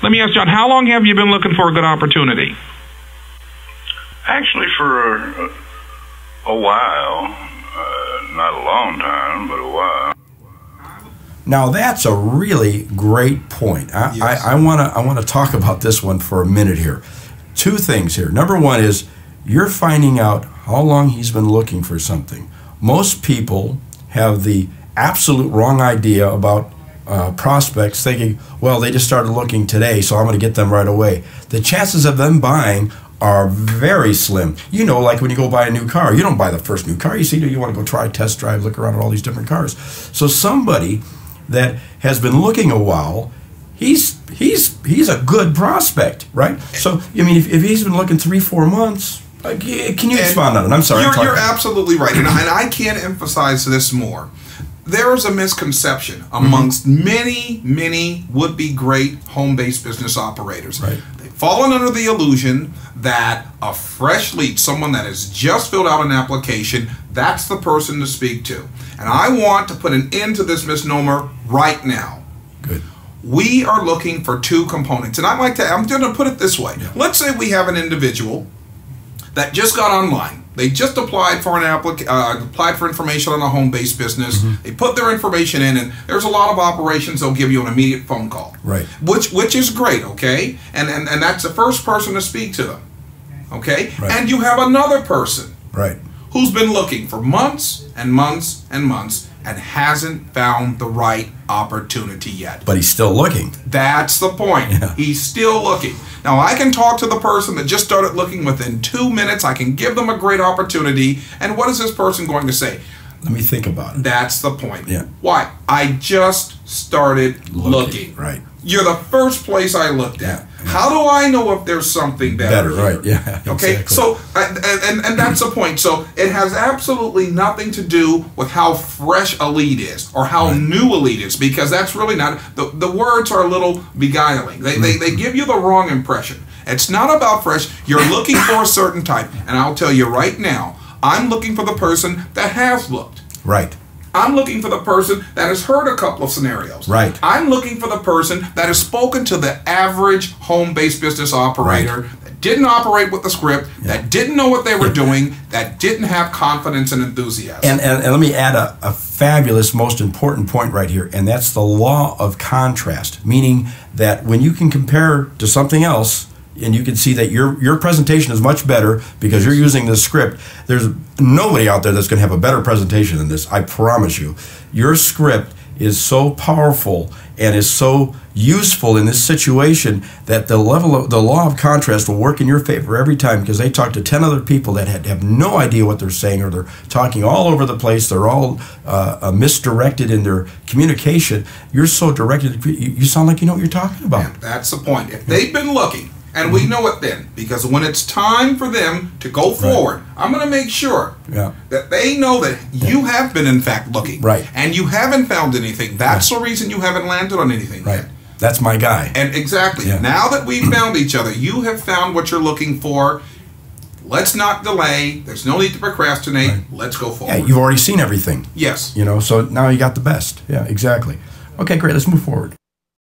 Let me ask John, how long have you been looking for a good opportunity? Actually, for a while. Not a long time, but a while. Now that's a really great point. Yes. I want to talk about this one for a minute here. Two things here. Number one is you're finding out how long he's been looking for something. Most people have the absolute wrong idea about prospects, thinking, well, they just started looking today, so I'm going to get them right away. The chances of them buying are very slim. You know, like when you go buy a new car, you don't buy the first new car. You want to go try, test drive, look around at all these different cars. So somebody that has been looking a while, he's a good prospect, right? So I mean, if he's been looking 3-4 months, can you expand on it? I'm sorry. You're absolutely right, and I can't emphasize this more. There's a misconception amongst many would-be great home-based business operators. Right. They've fallen under the illusion that a fresh lead, someone that has just filled out an application, that's the person to speak to. And I want to put an end to this misnomer right now. Good. We are looking for two components, and I'm going to put it this way. Yeah. Let's say we have an individual that just got online. They just applied for applied for information on a home-based business. They put their information in, and there's a lot of operations. They'll give you an immediate phone call, Right. Which is great, okay? And that's the first person to speak to them, okay? Right. And you have another person, Right. who's been looking for months and months and months and hasn't found the right opportunity yet. But he's still looking. That's the point. Yeah. He's still looking. Now, I can talk to the person that just started looking within 2 minutes. I can give them a great opportunity. And what is this person going to say? Let me think about it. That's the point. Yeah. Why? I just started looking. Right. You're the first place I looked at. How do I know if there's something better? Right, yeah. Okay, exactly. so, and that's the point. So it has absolutely nothing to do with how fresh a lead is or how new a lead is, because that's really not, the words are a little beguiling. They give you the wrong impression. It's not about fresh. You're looking for a certain type. And I'll tell you right now, I'm looking for the person that has looked. Right. I'm looking for the person that has heard a couple of scenarios. Right. I'm looking for the person that has spoken to the average home-based business operator that didn't operate with the script, that didn't know what they were doing, that didn't have confidence and enthusiasm. And let me add a fabulous, most important point right here, and that's the law of contrast, meaning that when you can compare to something else, and you can see that your presentation is much better because you're using this script. There's nobody out there that's going to have a better presentation than this, I promise you. Your script is so powerful and is so useful in this situation that the law of contrast will work in your favor every time, because they talk to 10 other people that have no idea what they're saying, or they're talking all over the place. They're all misdirected in their communication. You're so directed, you sound like you know what you're talking about. And that's the point. If they've been looking, and we know it then, because when it's time for them to go forward, I'm going to make sure that they know that you have been, in fact, looking. Right. And you haven't found anything. That's the reason you haven't landed on anything yet. That's my guy. And exactly. Now that we've found each other, you have found what you're looking for. Let's not delay. There's no need to procrastinate. Let's go forward. Yeah, you've already seen everything. Yes. You know, so now you got the best. Yeah, exactly. Okay, great. Let's move forward.